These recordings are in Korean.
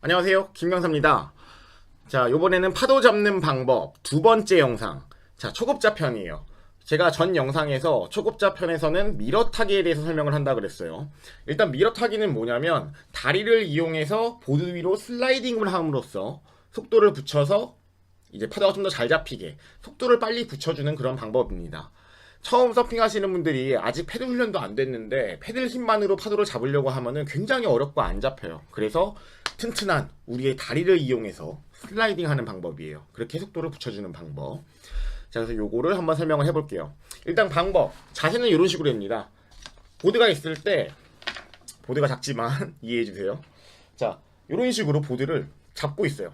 안녕하세요, 김강사입니다. 자, 요번에는 파도 잡는 방법 두 번째 영상. 자, 초급자 편이에요. 제가 전 영상에서 초급자 편에서는 미러 타기에 대해서 설명을 한다 그랬어요. 일단 미러 타기는 뭐냐면 다리를 이용해서 보드 위로 슬라이딩을 함으로써 속도를 붙여서 이제 파도가 좀 더 잘 잡히게 속도를 빨리 붙여주는 그런 방법입니다. 처음 서핑하시는 분들이 아직 패들 훈련도 안 됐는데 패들 힘만으로 파도를 잡으려고 하면은 굉장히 어렵고 안 잡혀요. 그래서 튼튼한 우리의 다리를 이용해서 슬라이딩 하는 방법이에요. 그렇게 속도를 붙여주는 방법. 자, 그래서 요거를 한번 설명을 해볼게요. 일단 방법, 자세는 이런 식으로 됩니다. 보드가 있을 때, 보드가 작지만 이해해주세요. 자, 이런 식으로 보드를 잡고 있어요.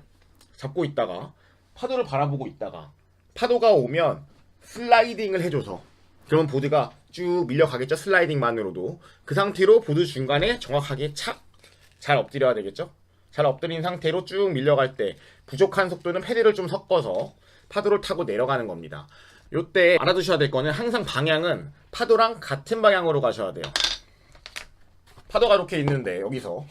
잡고 있다가 파도를 바라보고 있다가 파도가 오면 슬라이딩을 해줘서, 그러면 보드가 쭉 밀려가겠죠. 슬라이딩만으로도. 그 상태로 보드 중간에 정확하게 착 잘 엎드려야 되겠죠. 잘 엎드린 상태로 쭉 밀려갈 때 부족한 속도는 패드를 좀 섞어서 파도를 타고 내려가는 겁니다. 요때 알아두셔야 될 거는 항상 방향은 파도랑 같은 방향으로 가셔야 돼요. 파도가 이렇게 있는데 여기서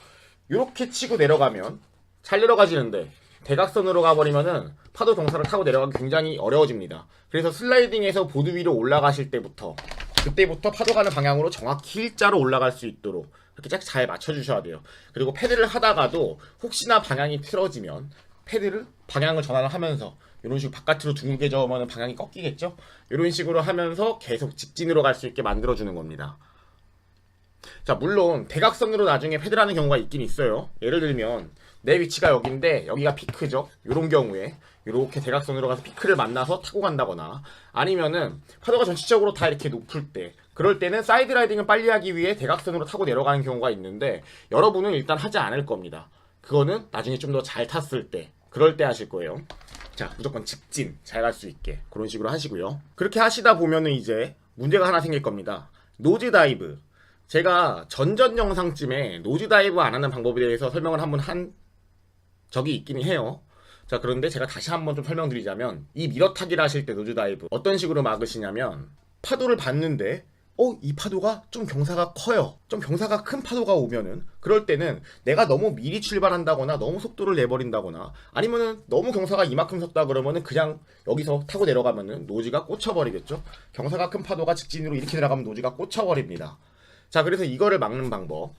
이렇게 치고 내려가면 잘 내려가지는데 대각선으로 가버리면은 파도 경사를 타고 내려가기 굉장히 어려워집니다. 그래서 슬라이딩에서 보드 위로 올라가실 때부터 그때부터 파도 가는 방향으로 정확히 일자로 올라갈 수 있도록 이렇게 쫙 잘 맞춰주셔야 돼요. 그리고 패드를 하다가도 혹시나 방향이 틀어지면 패드를 방향을 전환을 하면서 이런 식으로 바깥으로 둥글게 저으면 방향이 꺾이겠죠? 이런 식으로 하면서 계속 직진으로 갈 수 있게 만들어주는 겁니다. 자, 물론 대각선으로 나중에 패드를 하는 경우가 있긴 있어요. 예를 들면 내 위치가 여기인데 여기가 피크죠. 이런 경우에 이렇게 대각선으로 가서 피크를 만나서 타고 간다거나, 아니면은 파도가 전체적으로 다 이렇게 높을 때, 그럴 때는 사이드 라이딩을 빨리 하기 위해 대각선으로 타고 내려가는 경우가 있는데 여러분은 일단 하지 않을 겁니다. 그거는 나중에 좀 더 잘 탔을 때, 그럴 때 하실 거예요. 자, 무조건 직진 잘 갈 수 있게 그런 식으로 하시고요. 그렇게 하시다 보면은 이제 문제가 하나 생길 겁니다. 노즈 다이브. 제가 전전 영상쯤에 노즈 다이브 안 하는 방법에 대해서 설명을 한번 한 적이 있긴 해요. 자, 그런데 제가 다시 한번 좀 설명드리자면, 이 미러 타기를 하실 때 노즈 다이브 어떤 식으로 막으시냐면, 파도를 봤는데 이 파도가 좀 경사가 커요. 좀 경사가 큰 파도가 오면은, 그럴 때는 내가 너무 미리 출발한다거나 너무 속도를 내버린다거나, 아니면은 너무 경사가 이만큼 섰다 그러면은 그냥 여기서 타고 내려가면은 노즈가 꽂혀버리겠죠. 경사가 큰 파도가 직진으로 이렇게 내려가면 노즈가 꽂혀버립니다. 자, 그래서 이거를 막는 방법,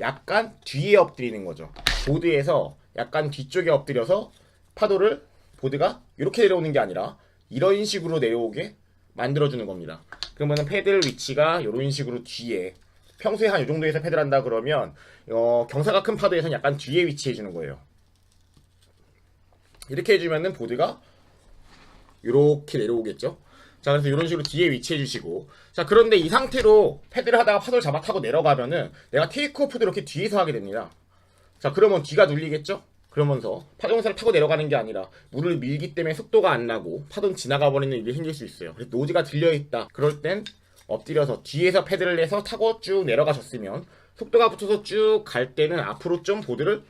약간 뒤에 엎드리는 거죠. 보드에서 약간 뒤쪽에 엎드려서 파도를, 보드가 이렇게 내려오는 게 아니라 이런 식으로 내려오게 만들어주는 겁니다. 그러면 패들 위치가 이런 식으로 뒤에, 평소에 한 이 정도에서 패들 한다 그러면 경사가 큰 파도에서는 약간 뒤에 위치해 주는 거예요. 이렇게 해주면은 보드가 이렇게 내려오겠죠. 자, 그래서 이런 식으로 뒤에 위치해 주시고, 자, 그런데 이 상태로 패드를 하다가 파도를 잡아 타고 내려가면은 내가 테이크오프도 이렇게 뒤에서 하게 됩니다. 자, 그러면 뒤가 눌리겠죠? 그러면서 파도 경사를 타고 내려가는 게 아니라 물을 밀기 때문에 속도가 안 나고 파도는 지나가 버리는 일이 생길 수 있어요. 그래서 노즈가 들려있다 그럴 땐 엎드려서 뒤에서 패드를 내서 타고 쭉 내려가셨으면, 속도가 붙어서 쭉 갈 때는 앞으로 좀 보드를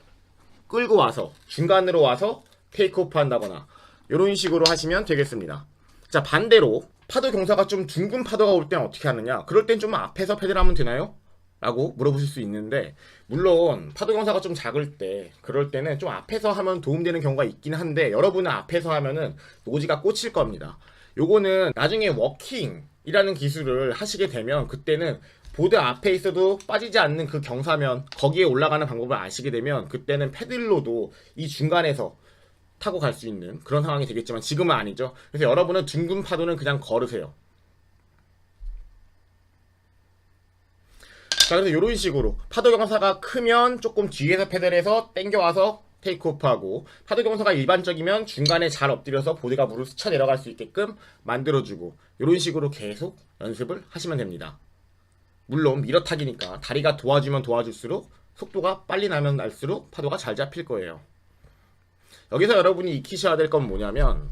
끌고 와서 중간으로 와서 테이크오프 한다거나 이런 식으로 하시면 되겠습니다. 자, 반대로 파도 경사가 좀 둥근 파도가 올 때는 어떻게 하느냐, 그럴 땐 좀 앞에서 패드를 하면 되나요? 라고 물어보실 수 있는데, 물론 파도 경사가 좀 작을 때, 그럴 때는 좀 앞에서 하면 도움되는 경우가 있긴 한데, 여러분은 앞에서 하면은 노지가 꽂힐 겁니다. 요거는 나중에 워킹이라는 기술을 하시게 되면, 그때는 보드 앞에 있어도 빠지지 않는 그 경사면 거기에 올라가는 방법을 아시게 되면, 그때는 패들로도 이 중간에서 타고 갈 수 있는 그런 상황이 되겠지만 지금은 아니죠. 그래서 여러분은 둥근 파도는 그냥 걸으세요. 자, 그래서 이런 식으로 파도 경사가 크면 조금 뒤에서 페달해서 당겨와서 테이크오프하고, 파도 경사가 일반적이면 중간에 잘 엎드려서 보드가 물을 스쳐 내려갈 수 있게끔 만들어주고, 이런 식으로 계속 연습을 하시면 됩니다. 물론 미러 타기니까 다리가 도와주면 도와줄수록 속도가 빨리 나면 날수록 파도가 잘 잡힐 거예요. 여기서 여러분이 익히셔야 될 건 뭐냐면,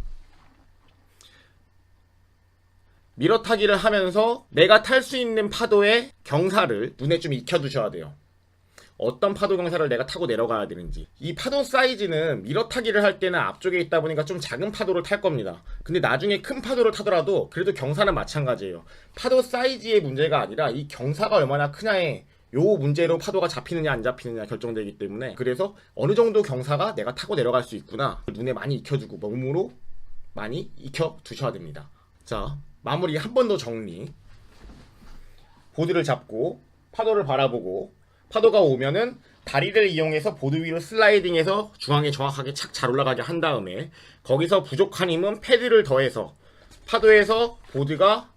미러 타기를 하면서 내가 탈 수 있는 파도의 경사를 눈에 좀 익혀두셔야 돼요. 어떤 파도 경사를 내가 타고 내려가야 되는지. 이 파도 사이즈는 미러 타기를 할 때는 앞쪽에 있다 보니까 좀 작은 파도를 탈 겁니다. 근데 나중에 큰 파도를 타더라도 그래도 경사는 마찬가지예요. 파도 사이즈의 문제가 아니라 이 경사가 얼마나 크냐에 요 문제로 파도가 잡히느냐 안 잡히느냐 결정되기 때문에, 그래서 어느 정도 경사가 내가 타고 내려갈 수 있구나 눈에 많이 익혀주고 몸으로 많이 익혀 두셔야 됩니다. 자, 마무리 한 번 더 정리. 보드를 잡고 파도를 바라보고, 파도가 오면은 다리를 이용해서 보드 위로 슬라이딩해서 중앙에 정확하게 착 잘 올라가게 한 다음에, 거기서 부족한 힘은 패드를 더해서 파도에서 보드가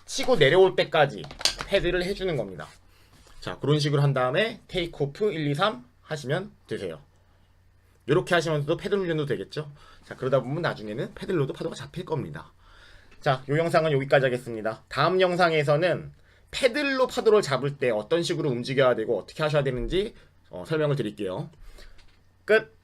치고 내려올 때까지 패드를 해주는 겁니다. 자, 그런 식으로 한 다음에 테이크오프 1, 2, 3 하시면 되세요. 이렇게 하시면서도 패들 훈련도 되겠죠. 자, 그러다 보면 나중에는 패들로도 파도가 잡힐 겁니다. 자, 이 영상은 여기까지 하겠습니다. 다음 영상에서는 패들로 파도를 잡을 때 어떤 식으로 움직여야 되고 어떻게 하셔야 되는지 설명을 드릴게요. 끝!